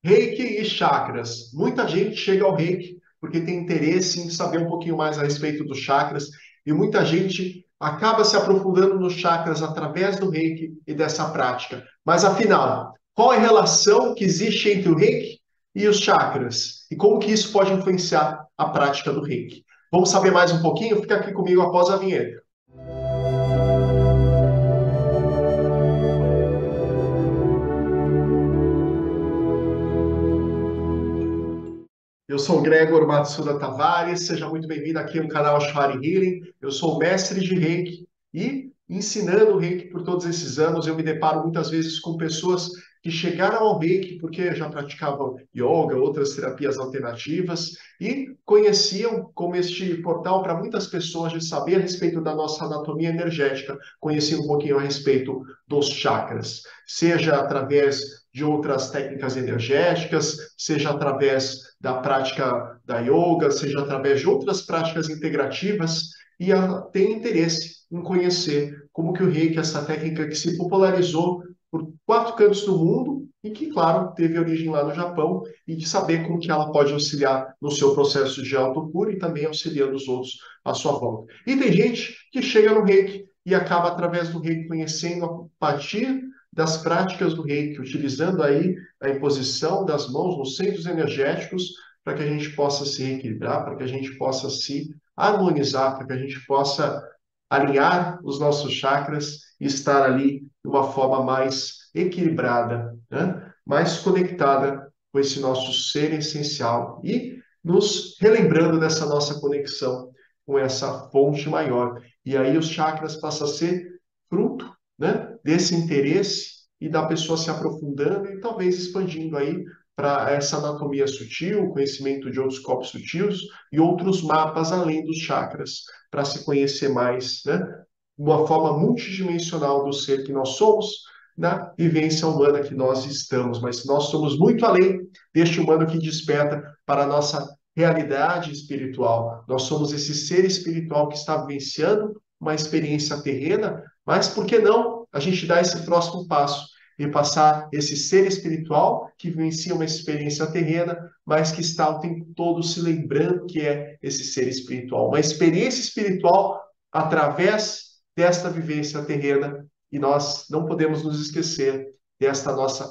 Reiki e chakras. Muita gente chega ao Reiki porque tem interesse em saber um pouquinho mais a respeito dos chakras, e muita gente acaba se aprofundando nos chakras através do Reiki e dessa prática. Mas afinal, qual é a relação que existe entre o Reiki e os chakras? E como que isso pode influenciar a prática do Reiki? Vamos saber mais um pouquinho? Fica aqui comigo após a vinheta. Eu sou o Gregor Matsuda Tavares, seja muito bem-vindo aqui no canal Ashwari Healing. Eu sou mestre de Reiki e ensinando Reiki por todos esses anos, eu me deparo muitas vezes com pessoas que chegaram ao Reiki porque já praticavam yoga, outras terapias alternativas e conheciam como este portal para muitas pessoas de saber a respeito da nossa anatomia energética, conheciam um pouquinho a respeito dos chakras, seja através de outras técnicas energéticas, seja através da prática da yoga, seja através de outras práticas integrativas, e ela tem interesse em conhecer como que o Reiki, essa técnica que se popularizou por quatro cantos do mundo e que, claro, teve origem lá no Japão, e de saber como que ela pode auxiliar no seu processo de autocura e também auxiliando os outros à sua volta. E tem gente que chega no Reiki e acaba, através do Reiki, conhecendo a partir das práticas do Reiki, utilizando aí a imposição das mãos nos centros energéticos para que a gente possa se reequilibrar, para que a gente possa se harmonizar, para que a gente possa alinhar os nossos chakras e estar ali de uma forma mais equilibrada, né? Mais conectada com esse nosso ser essencial e nos relembrando dessa nossa conexão com essa fonte maior. E aí os chakras passam a ser fruto, né, desse interesse e da pessoa se aprofundando e talvez expandindo aí para essa anatomia sutil, conhecimento de outros corpos sutis e outros mapas além dos chakras, para se conhecer mais, né, uma forma multidimensional do ser que nós somos, na vivência humana que nós estamos. Mas nós somos muito além deste humano que desperta para a nossa realidade espiritual. Nós somos esse ser espiritual que está vivenciando uma experiência terrena, mas por que não a gente dar esse próximo passo e passar esse ser espiritual que vivencia uma experiência terrena, mas que está o tempo todo se lembrando que é esse ser espiritual, uma experiência espiritual através desta vivência terrena, e nós não podemos nos esquecer desta nossa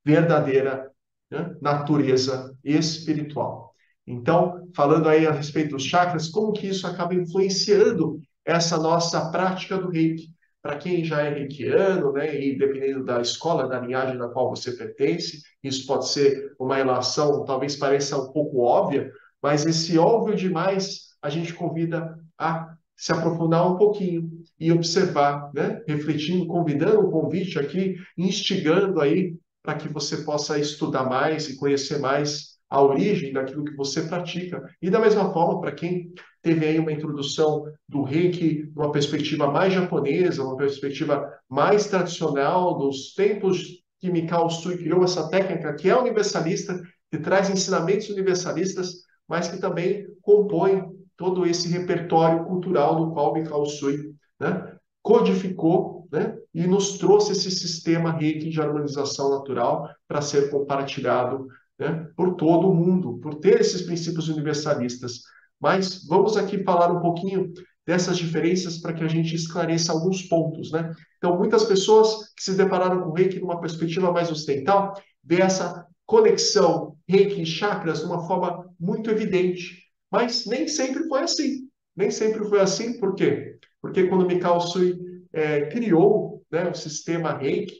verdadeira, né, natureza espiritual. Então, falando aí a respeito dos chakras, como que isso acaba influenciando essa nossa prática do Reiki? Para quem já é reikiano, né, e dependendo da escola, da linhagem da qual você pertence, isso pode ser uma relação, talvez pareça um pouco óbvia, mas esse óbvio demais a gente convida a se aprofundar um pouquinho e observar, né, refletindo, convidando um convite aqui, instigando aí para que você possa estudar mais e conhecer mais a origem daquilo que você pratica. E da mesma forma, para quem teve aí uma introdução do Reiki, uma perspectiva mais japonesa, uma perspectiva mais tradicional dos tempos que Mikao Usui criou essa técnica que é universalista, que traz ensinamentos universalistas, mas que também compõe todo esse repertório cultural do qual Mikao Usui, né, codificou, né, e nos trouxe esse sistema Reiki de harmonização natural para ser compartilhado, né, por todo o mundo, por ter esses princípios universalistas. Mas vamos aqui falar um pouquinho dessas diferenças para que a gente esclareça alguns pontos, né? Então, muitas pessoas que se depararam com o Reiki numa perspectiva mais ocidental, vê essa conexão Reiki e chakras de uma forma muito evidente. Mas nem sempre foi assim. Nem sempre foi assim, por quê? Porque quando Mikao Usui criou, né, o sistema Reiki,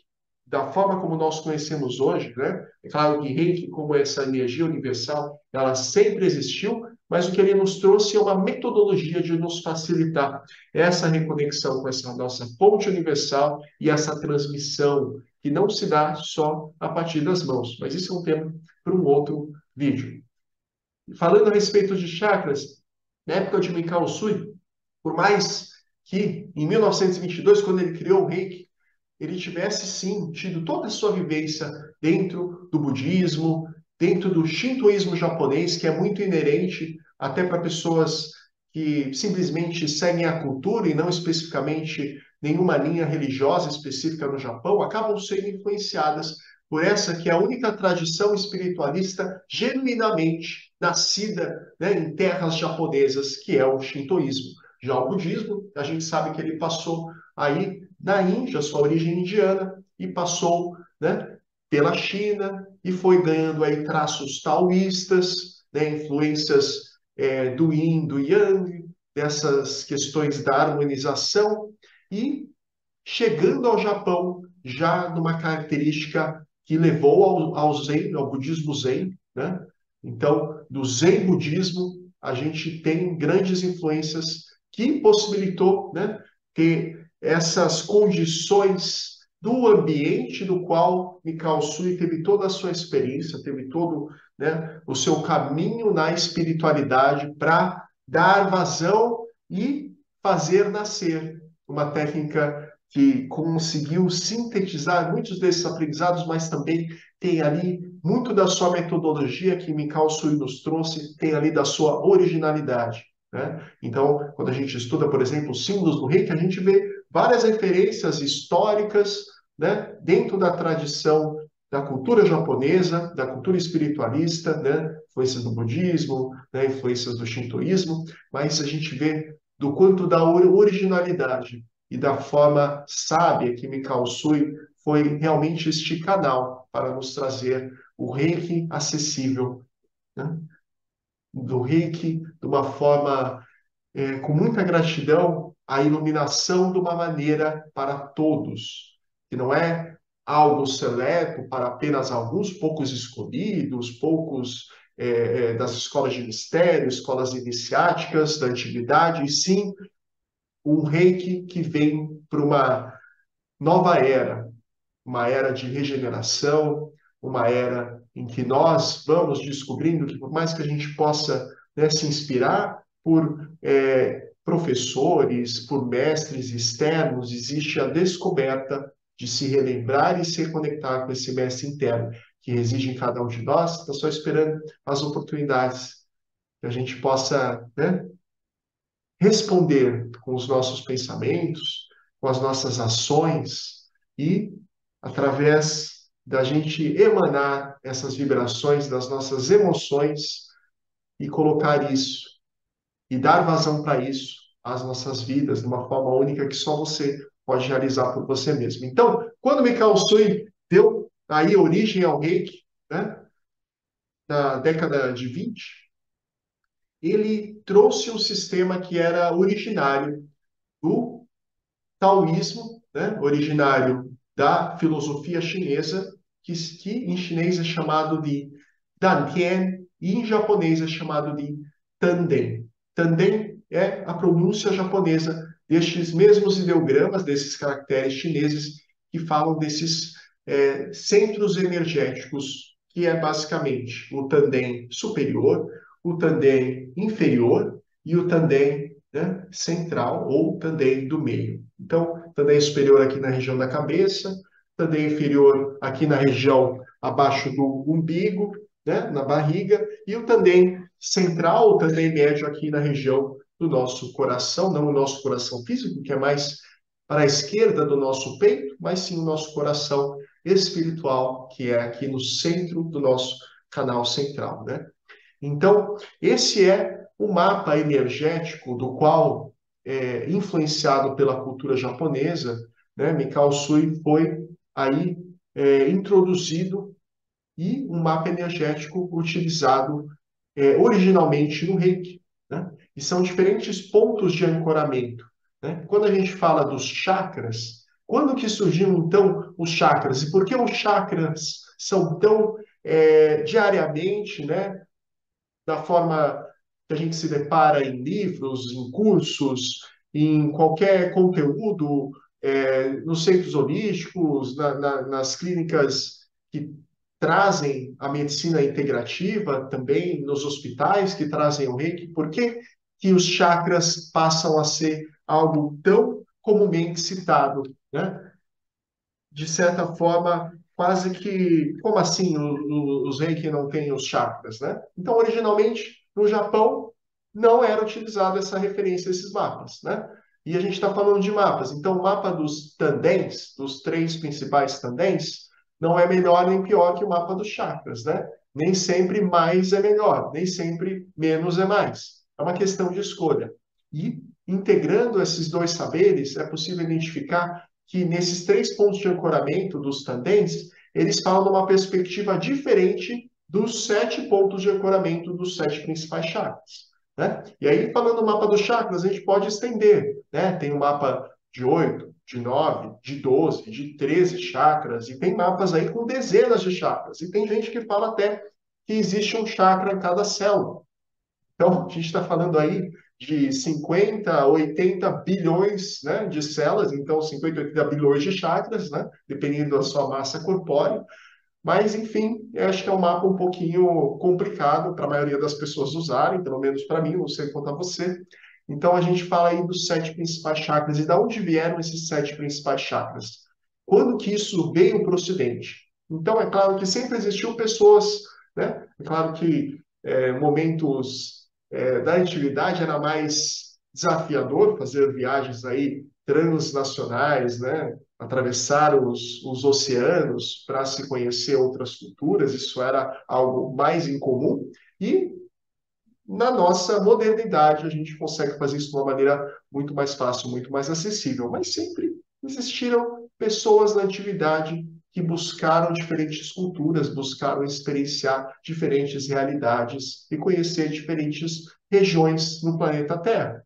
da forma como nós conhecemos hoje, né? É claro que Reiki, como essa energia universal, ela sempre existiu, mas o que ele nos trouxe é uma metodologia de nos facilitar essa reconexão com essa nossa fonte universal e essa transmissão que não se dá só a partir das mãos. Mas isso é um tema para um outro vídeo. Falando a respeito de chakras, na época de Mikao Usui, por mais que em 1922, quando ele criou o Reiki, ele tivesse sim tido toda a sua vivência dentro do budismo, dentro do shintoísmo japonês, que é muito inerente até para pessoas que simplesmente seguem a cultura e não especificamente nenhuma linha religiosa específica no Japão, acabam sendo influenciadas por essa que é a única tradição espiritualista genuinamente nascida, né, em terras japonesas, que é o shintoísmo. Já o budismo, a gente sabe que ele passou aí na Índia, sua origem indiana, e passou, né, pela China e foi ganhando aí traços taoístas, né, influências do Yin, do Yang, dessas questões da harmonização e chegando ao Japão já numa característica que levou ao Zen, ao budismo Zen, né? Então, do Zen budismo, a gente tem grandes influências que possibilitou, né, ter essas condições do ambiente do qual Mikao Sui teve toda a sua experiência, teve todo, né, o seu caminho na espiritualidade para dar vazão e fazer nascer uma técnica que conseguiu sintetizar muitos desses aprendizados, mas também tem ali muito da sua metodologia que Mikao Sui nos trouxe, tem ali da sua originalidade. Né? Então, quando a gente estuda, por exemplo, os símbolos do reiki, a gente vê várias referências históricas, né, dentro da tradição da cultura japonesa, da cultura espiritualista, né, influências do budismo, né, influências do shintoísmo, mas a gente vê do quanto da originalidade e da forma sábia que Mikao Sui foi realmente este canal para nos trazer o reiki acessível, né? Do reiki de uma forma com muita gratidão, a iluminação de uma maneira para todos, que não é algo seleto para apenas alguns poucos escolhidos, poucos das escolas de mistério, escolas iniciáticas da antiguidade, e sim um reiki que vem para nova era, uma era de regeneração, uma era em que nós vamos descobrindo que, por mais que a gente possa, né, se inspirar por professores, por mestres externos, existe a descoberta de se relembrar e se reconectar com esse mestre interno que reside em cada um de nós, está só esperando as oportunidades que a gente possa, né, responder com os nossos pensamentos, com as nossas ações e através da gente emanar essas vibrações das nossas emoções e colocar isso e dar vazão para isso às nossas vidas de uma forma única que só você pode realizar por você mesmo. Então, quando Mikao Sui deu aí origem ao Reiki, né, na década de 20, ele trouxe um sistema que era originário do taoísmo, né, originário da filosofia chinesa, que em chinês é chamado de Dantian e em japonês é chamado de Tanden. Tanden é a pronúncia japonesa destes mesmos ideogramas, desses caracteres chineses que falam desses centros energéticos, que é basicamente o Tanden superior, o Tanden inferior e o Tanden, né, central ou Tanden do meio. Então, Tanden superior aqui na região da cabeça, Tanden inferior aqui na região abaixo do umbigo, né, na barriga, e o Tanden central, o Tanden médio aqui na região do nosso coração, não o nosso coração físico, que é mais para a esquerda do nosso peito, mas sim o nosso coração espiritual, que é aqui no centro do nosso canal central, né? Então, esse é o mapa energético do qual, influenciado pela cultura japonesa, né, Mikao Sui foi aí introduzido e um mapa energético utilizado originalmente no Reiki, né? E são diferentes pontos de ancoramento, né? Quando a gente fala dos chakras, quando que surgiram então os chakras e por que os chakras são tão diariamente, né, da forma que a gente se depara em livros, em cursos, em qualquer conteúdo, nos centros holísticos, nas clínicas que trazem a medicina integrativa, também nos hospitais que trazem o reiki, por que que os chakras passam a ser algo tão comumente citado, né? De certa forma, quase que, como assim os reiki não têm os chakras, né? Então, originalmente, no Japão, não era utilizada essa referência a esses mapas, né? E a gente está falando de mapas. Então, o mapa dos tandens, dos três principais tandens, não é melhor nem pior que o mapa dos chakras, né? Nem sempre mais é melhor, nem sempre menos é mais. É uma questão de escolha. E integrando esses dois saberes, é possível identificar que nesses três pontos de ancoramento dos tandens, eles falam de uma perspectiva diferente dos 7 pontos de ancoramento dos 7 principais chakras. Né? E aí, falando do mapa dos chakras, a gente pode estender. Né? Tem um mapa de 8, de 9, de 12, de 13 chakras, e tem mapas aí com dezenas de chakras. E tem gente que fala até que existe um chakra em cada célula. Então, a gente está falando aí de 50, 80 bilhões, né, de células, então 50, 80 bilhões de chakras, né, dependendo da sua massa corpórea. Mas, enfim, eu acho que é um mapa um pouquinho complicado para a maioria das pessoas usarem, pelo menos para mim, não sei quanto a você. Então, a gente fala aí dos 7 principais chakras. E de onde vieram esses 7 principais chakras? Quando que isso veio para o Ocidente? Então, é claro que sempre existiu pessoas, né? É claro que momentos da antiguidade era mais desafiador fazer viagens aí transnacionais, né? Atravessar os oceanos para se conhecer outras culturas, isso era algo mais incomum. E na nossa modernidade, a gente consegue fazer isso de uma maneira muito mais fácil, muito mais acessível. Mas sempre existiram pessoas na antiguidade que buscaram diferentes culturas, buscaram experienciar diferentes realidades e conhecer diferentes regiões no planeta Terra.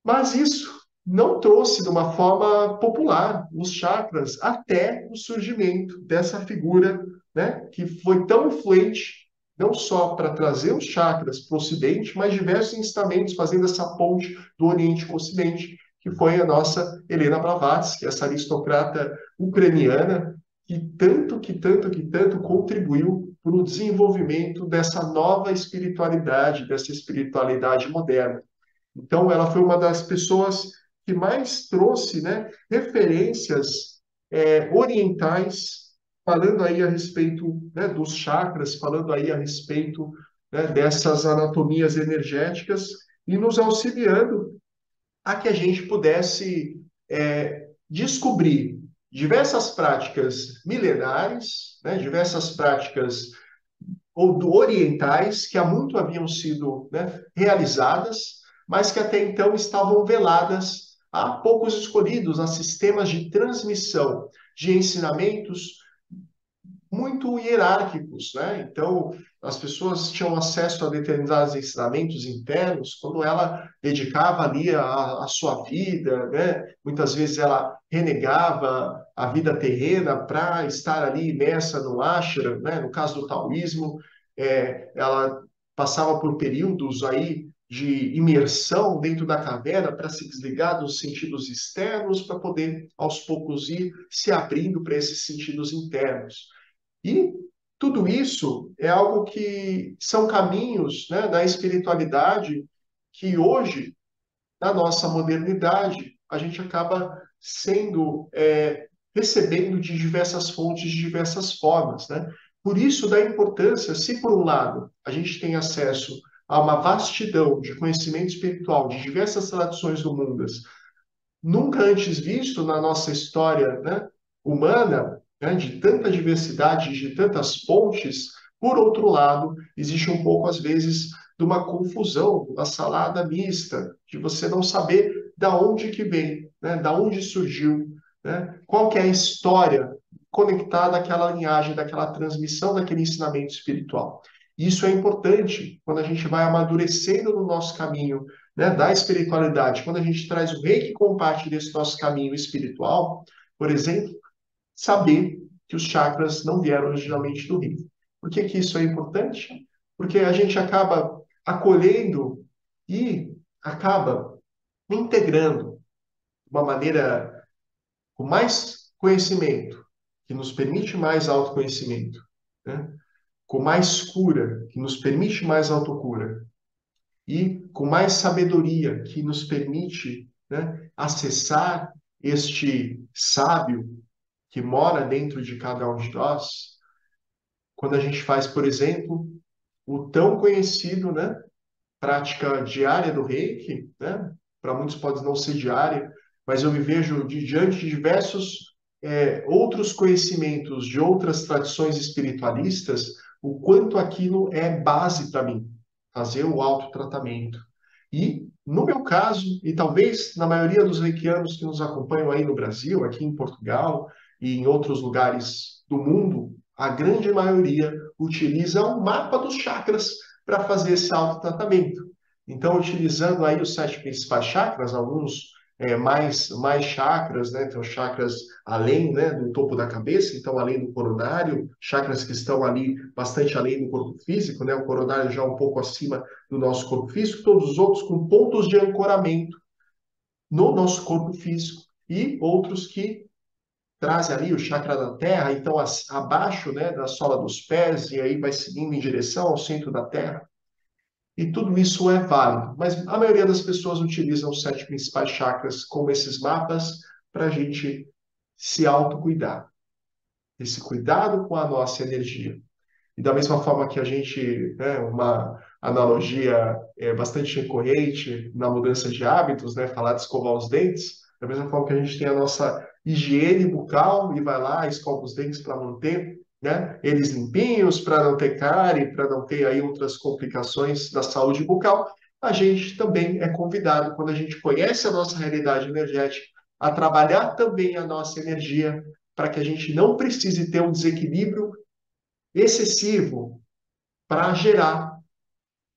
Mas isso não trouxe de uma forma popular os chakras até o surgimento dessa figura, né, que foi tão influente, não só para trazer os chakras para o Ocidente, mas diversos ensinamentos fazendo essa ponte do Oriente com o Ocidente, que foi a nossa Helena Blavatsky, essa aristocrata ucraniana que tanto contribuiu para o desenvolvimento dessa nova espiritualidade, dessa espiritualidade moderna. Então, ela foi uma das pessoas que mais trouxe, né, referências orientais, falando aí a respeito, né, dos chakras, falando aí a respeito, né, dessas anatomias energéticas e nos auxiliando a que a gente pudesse descobrir diversas práticas milenares, né, diversas práticas ou do orientais que há muito haviam sido, né, realizadas, mas que até então estavam veladas a poucos escolhidos, a sistemas de transmissão de ensinamentos muito hierárquicos, né? Então, as pessoas tinham acesso a determinados ensinamentos internos quando ela dedicava ali a sua vida, né? Muitas vezes ela renegava a vida terrena para estar ali imersa no ashram, né? No caso do taoísmo, ela passava por períodos aí de imersão dentro da caverna para se desligar dos sentidos externos, para poder aos poucos ir se abrindo para esses sentidos internos. E tudo isso é algo que são caminhos, né, da espiritualidade que hoje, na nossa modernidade, a gente acaba sendo, recebendo de diversas fontes, de diversas formas, né? Por isso, da importância, se por um lado a gente tem acesso a uma vastidão de conhecimento espiritual de diversas tradições do mundo, nunca antes visto na nossa história, né, humana, né, de tanta diversidade, de tantas fontes. Por outro lado, existe um pouco, às vezes, de uma confusão, uma salada mista, de você não saber da onde que vem, né, da onde surgiu, né, qual que é a história conectada àquela linhagem, daquela transmissão, daquele ensinamento espiritual. Isso é importante quando a gente vai amadurecendo no nosso caminho, né, da espiritualidade, quando a gente traz o reiki como parte desse nosso caminho espiritual, por exemplo, saber que os chakras não vieram originalmente do reiki. Por que que isso é importante? Porque a gente acaba acolhendo e acaba integrando de uma maneira com mais conhecimento, que nos permite mais autoconhecimento, né? Com mais cura, que nos permite mais autocura, e com mais sabedoria, que nos permite, né, acessar este sábio que mora dentro de cada um de nós, quando a gente faz, por exemplo, o tão conhecido, né, prática diária do Reiki, né? Para muitos pode não ser diária, mas eu me vejo diante de diversos outros conhecimentos de outras tradições espiritualistas, o quanto aquilo é base para mim, fazer o autotratamento. E, no meu caso, e talvez na maioria dos reikianos que nos acompanham aí no Brasil, aqui em Portugal e em outros lugares do mundo, a grande maioria utiliza o mapa dos chakras para fazer esse autotratamento. Então, utilizando aí os 7 principais chakras, alguns mais chakras, né? Então, chakras além, né, do topo da cabeça, então além do coronário, chakras que estão ali bastante além do corpo físico, né? O coronário já um pouco acima do nosso corpo físico, todos os outros com pontos de ancoramento no nosso corpo físico e outros que trazem ali o chakra da terra, então abaixo, né, da sola dos pés e aí vai seguindo em direção ao centro da terra. E tudo isso é válido, mas a maioria das pessoas utilizam os 7 principais chakras como esses mapas para a gente se autocuidar, esse cuidado com a nossa energia. E da mesma forma que a gente, né, uma analogia bastante recorrente na mudança de hábitos, né, falar de escovar os dentes, da mesma forma que a gente tem a nossa higiene bucal e vai lá, escova os dentes para manter, né, eles limpinhos, para não ter cárie, para não ter aí outras complicações da saúde bucal, a gente também é convidado, quando a gente conhece a nossa realidade energética, a trabalhar também a nossa energia para que a gente não precise ter um desequilíbrio excessivo para gerar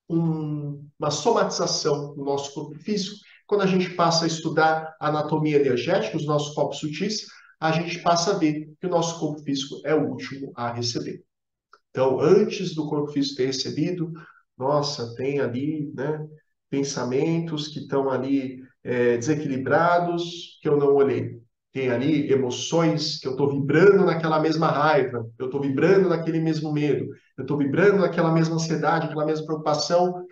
uma somatização no nosso corpo físico. Quando a gente passa a estudar a anatomia energética, os nossos corpos sutis, a gente passa a ver que o nosso corpo físico é o último a receber. Então, antes do corpo físico ter recebido, nossa, tem ali, né, pensamentos que estão ali desequilibrados que eu não olhei. Tem ali emoções que eu estou vibrando naquela mesma raiva, eu estou vibrando naquele mesmo medo, eu estou vibrando naquela mesma ansiedade, aquela mesma preocupação,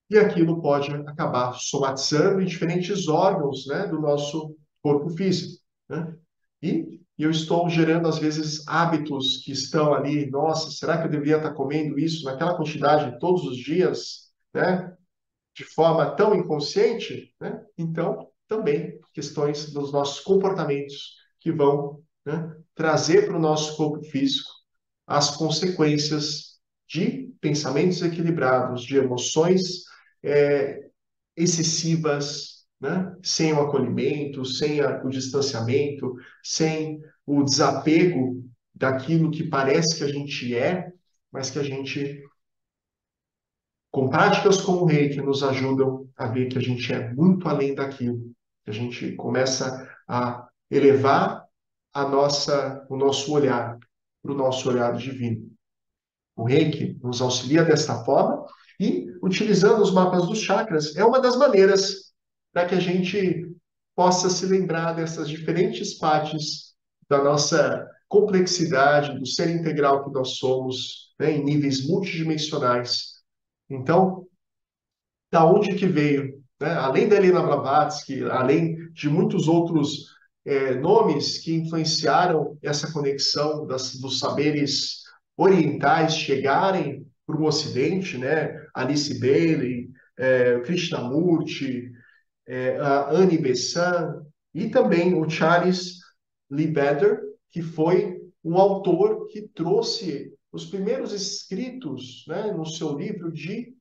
e aquilo pode acabar somatizando em diferentes órgãos, né, do nosso corpo físico, né? E eu estou gerando, às vezes, hábitos que estão ali, nossa, será que eu deveria estar comendo isso naquela quantidade todos os dias, né? De forma tão inconsciente, né? Então, também questões dos nossos comportamentos que vão, né, trazer para o nosso corpo físico as consequências de pensamentos equilibrados, de emoções é, excessivas, né? Sem o acolhimento, sem o distanciamento, sem o desapego daquilo que parece que a gente é, mas que a gente, com práticas como o Reiki, nos ajudam a ver que a gente é muito além daquilo, que a gente começa a elevar o nosso olhar para o nosso olhar divino. O Reiki nos auxilia desta forma e, utilizando os mapas dos chakras, é uma das maneiras para que a gente possa se lembrar dessas diferentes partes da nossa complexidade, do ser integral que nós somos, né, em níveis multidimensionais. Então, da onde que veio, né? Além da Helena Blavatsky, além de muitos outros nomes que influenciaram essa conexão dos saberes orientais chegarem para o Ocidente, né? Alice Bailey, Krishnamurti, a Annie Besant e também o Charles Liebeder, que foi um autor que trouxe os primeiros escritos, né, no seu livro de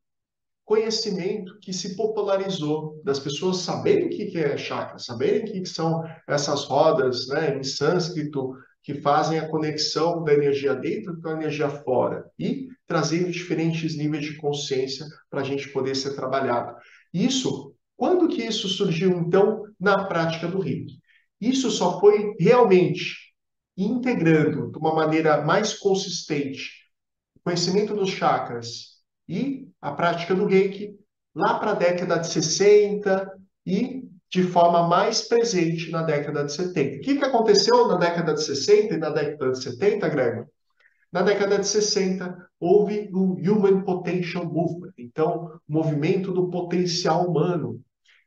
conhecimento que se popularizou, das pessoas saberem o que é chakra, saberem o que são essas rodas, né, em sânscrito, que fazem a conexão da energia dentro com a energia fora e trazendo diferentes níveis de consciência para a gente poder ser trabalhado. Isso, quando que isso surgiu, então, na prática do Reiki? Isso só foi realmente integrando de uma maneira mais consistente o conhecimento dos chakras e a prática do Reiki lá para a década de 60 e de forma mais presente na década de 70. O que aconteceu na década de 60 e na década de 70, Gregor? Na década de 60, houve o Human Potential Movement, então, o movimento do potencial humano,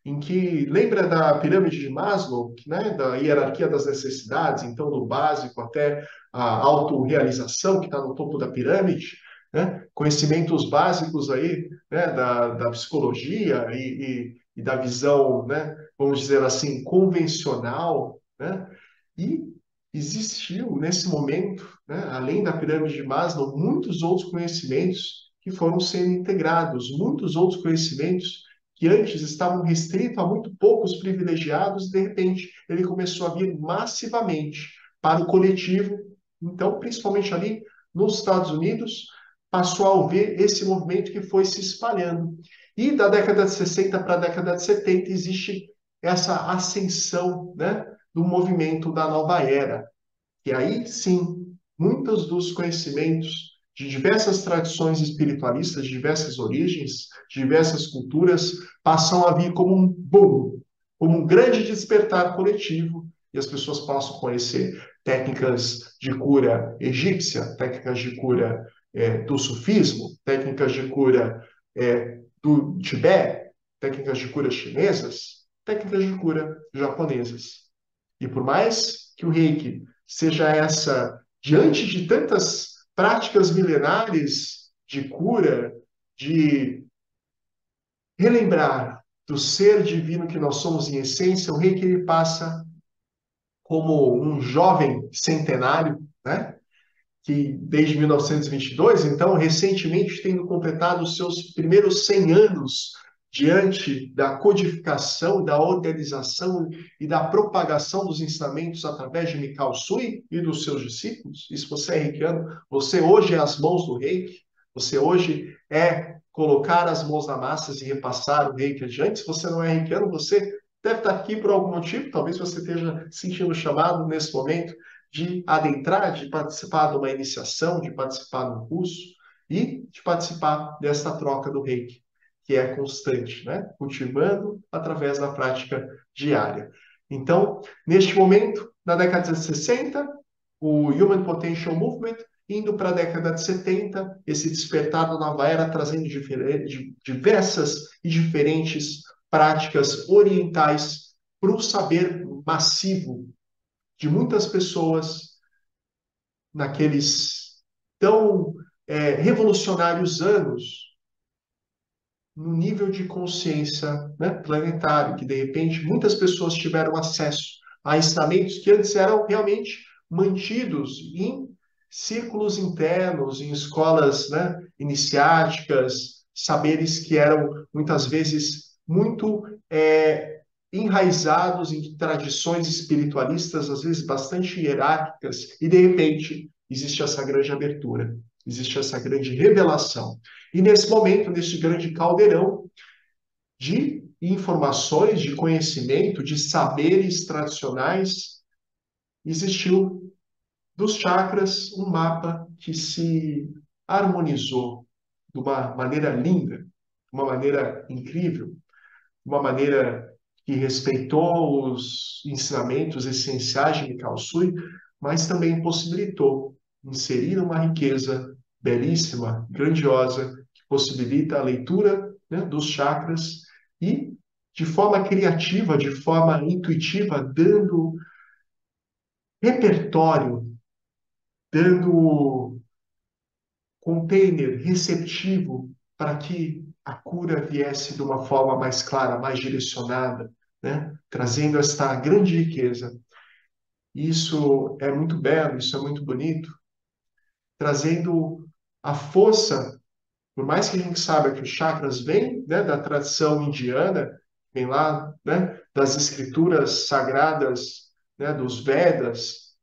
em que, lembra da pirâmide de Maslow, né, da hierarquia das necessidades, então, do básico até a autorrealização, que está no topo da pirâmide, né, conhecimentos básicos aí, né, da psicologia e da visão, né, vamos dizer assim, convencional, né, E existiu, nesse momento, né, além da pirâmide de Maslow, muitos outros conhecimentos que foram sendo integrados, muitos outros conhecimentos que antes estavam restritos a muito poucos privilegiados, de repente ele começou a vir massivamente para o coletivo. Então, principalmente ali nos Estados Unidos, passou a haver esse movimento que foi se espalhando. E da década de 60 para a década de 70 existe essa ascensão, né, do movimento da nova era. E aí sim, muitos dos conhecimentos de diversas tradições espiritualistas, de diversas origens, de diversas culturas, passam a vir como um boom, como um grande despertar coletivo, e as pessoas passam a conhecer técnicas de cura egípcia, técnicas de cura do sufismo, técnicas de cura do Tibete, técnicas de cura chinesas, técnicas de cura japonesas. E por mais que o Reiki seja essa, diante de tantas práticas milenares de cura, de relembrar do ser divino que nós somos em essência, o Reiki ele passa como um jovem centenário, né? Que desde 1922, então, recentemente tendo completado os seus primeiros 100 anos diante da codificação, da organização e da propagação dos ensinamentos através de Mikao Sui e dos seus discípulos. E se você é reikiano, você hoje é as mãos do reiki, você hoje é colocar as mãos na massa e repassar o reiki adiante. Se você não é reikiano, você deve estar aqui por algum motivo, talvez você esteja sentindo o chamado nesse momento de adentrar, de participar de uma iniciação, de participar de um curso e de participar dessa troca do reiki, que é constante, né? Cultivando através da prática diária. Então, neste momento, na década de 60, o Human Potential Movement, indo para a década de 70, esse despertar da nova era, trazendo diversas e diferentes práticas orientais para o saber massivo de muitas pessoas naqueles tão revolucionários anos, no nível de consciência, né, planetário, que de repente muitas pessoas tiveram acesso a ensinamentos que antes eram realmente mantidos em círculos internos, em escolas, né, iniciáticas, saberes que eram muitas vezes muito enraizados em tradições espiritualistas, às vezes bastante hierárquicas, e de repente existe essa grande abertura, existe essa grande revelação. E nesse momento, nesse grande caldeirão de informações, de conhecimento, de saberes tradicionais, existiu dos chakras um mapa que se harmonizou de uma maneira linda, de uma maneira incrível, de uma maneira que respeitou os ensinamentos essenciais de Mikao Sui, mas também possibilitou inserir uma riqueza belíssima, grandiosa, que possibilita a leitura, né, dos chakras e, de forma criativa, de forma intuitiva, dando repertório, dando container receptivo para que a cura viesse de uma forma mais clara, mais direcionada, né? Trazendo esta grande riqueza. Isso é muito belo, isso é muito bonito, trazendo a força, por mais que a gente saiba que os chakras vêm, né, da tradição indiana, vem lá, né, das escrituras sagradas, né, dos Vedas,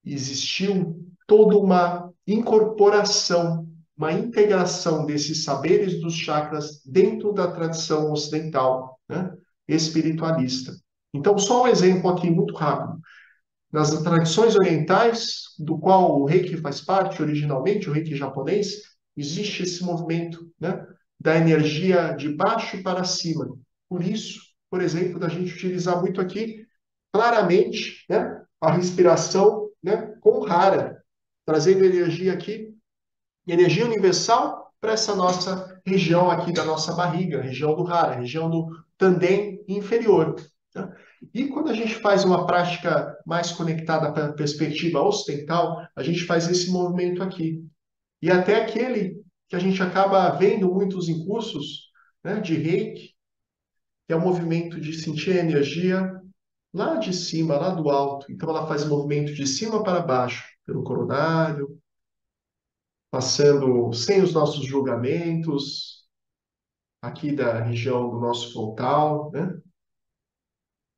existiu toda uma incorporação, uma integração desses saberes dos chakras dentro da tradição ocidental, né, espiritualista. Então, só um exemplo aqui muito rápido. Nas tradições orientais, do qual o Reiki faz parte originalmente, o Reiki japonês, existe esse movimento, né, da energia de baixo para cima. Por isso, por exemplo, da gente utilizar muito aqui claramente, né, a respiração, né, com Hara, trazendo energia aqui, energia universal para essa nossa região aqui da nossa barriga, região do Hara, região do tandem inferior. Tá? E quando a gente faz uma prática mais conectada para a perspectiva ocidental, a gente faz esse movimento aqui. E até aquele que a gente acaba vendo muitos em cursos, né, de Reiki, que é o movimento de sentir a energia lá de cima, lá do alto. Então ela faz movimento de cima para baixo, pelo coronário, passando sem os nossos julgamentos, aqui da região do nosso frontal, né?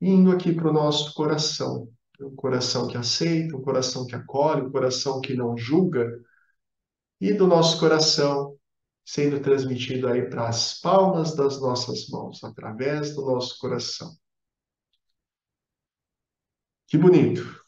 Indo aqui para o nosso coração. Um coração que aceita, um coração que acolhe, um coração que não julga, e do nosso coração sendo transmitido aí para as palmas das nossas mãos, através do nosso coração. Que bonito!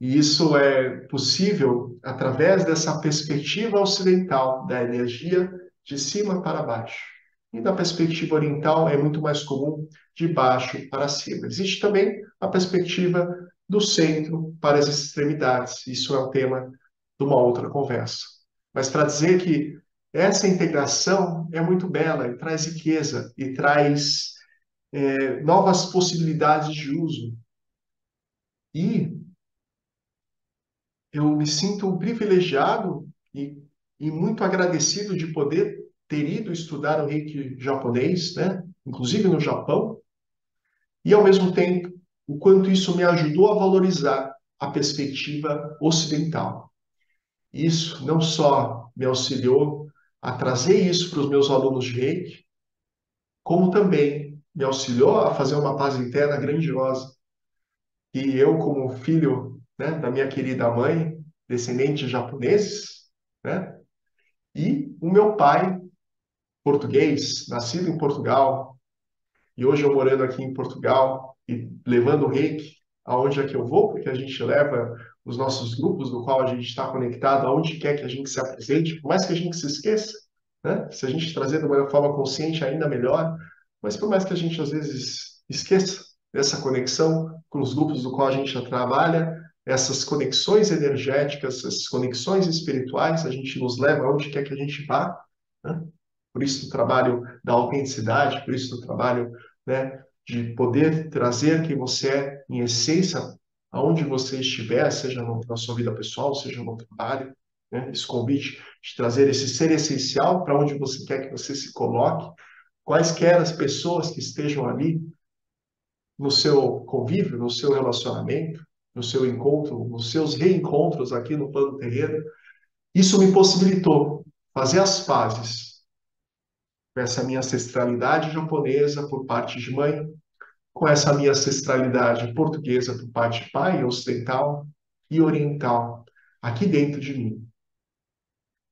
E isso é possível através dessa perspectiva ocidental da energia de cima para baixo. E da perspectiva oriental é muito mais comum de baixo para cima. Existe também a perspectiva do centro para as extremidades. Isso é um tema de uma outra conversa. Mas para dizer que essa integração é muito bela e traz riqueza e traz novas possibilidades de uso. E eu me sinto privilegiado e muito agradecido de poder ter ido estudar o Reiki japonês, né? Inclusive no Japão, e ao mesmo tempo o quanto isso me ajudou a valorizar a perspectiva ocidental. Isso não só me auxiliou a trazer isso para os meus alunos de Reiki, como também me auxiliou a fazer uma paz interna grandiosa. E eu, como filho, né, da minha querida mãe, descendente de japoneses, né, e o meu pai, português, nascido em Portugal, e hoje eu morando aqui em Portugal e levando o reiki aonde é que eu vou, porque a gente leva os nossos grupos, no qual a gente está conectado, aonde quer que a gente se apresente, por mais que a gente se esqueça, né? Se a gente trazer de uma forma consciente, ainda melhor, mas por mais que a gente às vezes esqueça dessa conexão com os grupos do qual a gente já trabalha, essas conexões energéticas, essas conexões espirituais, a gente nos leva aonde quer que a gente vá, né? Por isso o trabalho da autenticidade, por isso o trabalho, né, de poder trazer quem você é em essência, aonde você estiver, seja na sua vida pessoal, seja no trabalho, né, esse convite de trazer esse ser essencial para onde você quer que você se coloque, quaisquer as pessoas que estejam ali no seu convívio, no seu relacionamento, no seu encontro, nos seus reencontros aqui no plano terreno, isso me possibilitou fazer as pazes com essa minha ancestralidade japonesa por parte de mãe, com essa minha ancestralidade portuguesa por parte de pai, ocidental e oriental, aqui dentro de mim.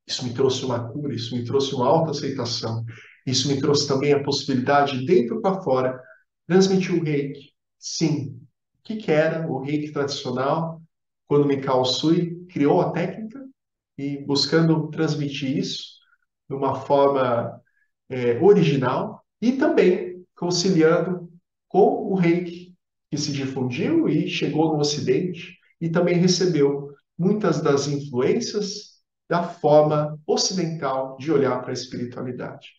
Isso me trouxe uma cura, isso me trouxe uma autoaceitação, isso me trouxe também a possibilidade, de dentro para fora, transmitir o reiki. Sim, o que era o reiki tradicional, quando Mikao Usui criou a técnica e buscando transmitir isso de uma forma original e também conciliando com o reiki, que se difundiu e chegou no Ocidente e também recebeu muitas das influências da forma ocidental de olhar para a espiritualidade.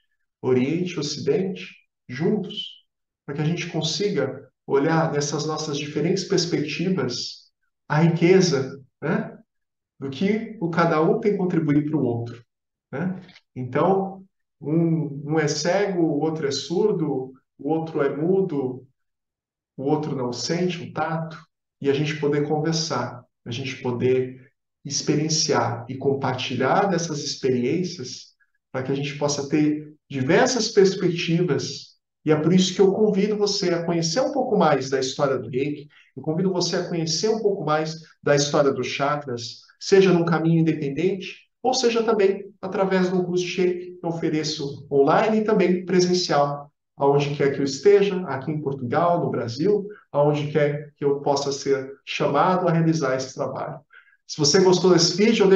Oriente e Ocidente juntos, para que a gente consiga olhar nessas nossas diferentes perspectivas a riqueza, né, do que o cada um tem contribuído para o outro, né? Então, um é cego, o outro é surdo, o outro é mudo, o outro não sente o tato, e a gente poder conversar, a gente poder experienciar e compartilhar dessas experiências para que a gente possa ter diversas perspectivas. E é por isso que eu convido você a conhecer um pouco mais da história do Reiki, eu convido você a conhecer um pouco mais da história dos chakras, seja num caminho independente, ou seja também através do curso de Reiki que eu ofereço online e também presencial, aonde quer que eu esteja, aqui em Portugal, no Brasil, aonde quer que eu possa ser chamado a realizar esse trabalho. Se você gostou desse vídeo,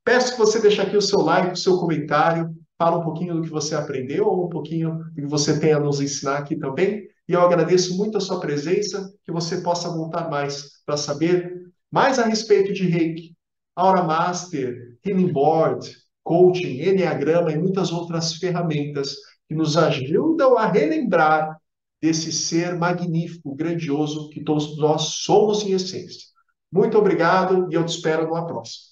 peço que você deixe aqui o seu like, o seu comentário, fala um pouquinho do que você aprendeu ou um pouquinho do que você tem a nos ensinar aqui também. E eu agradeço muito a sua presença, que você possa voltar mais para saber mais a respeito de Reiki, Aura Master, Healing Board, Coaching, Enneagrama e muitas outras ferramentas que nos ajudam a relembrar desse ser magnífico, grandioso que todos nós somos em essência. Muito obrigado e eu te espero numa próxima.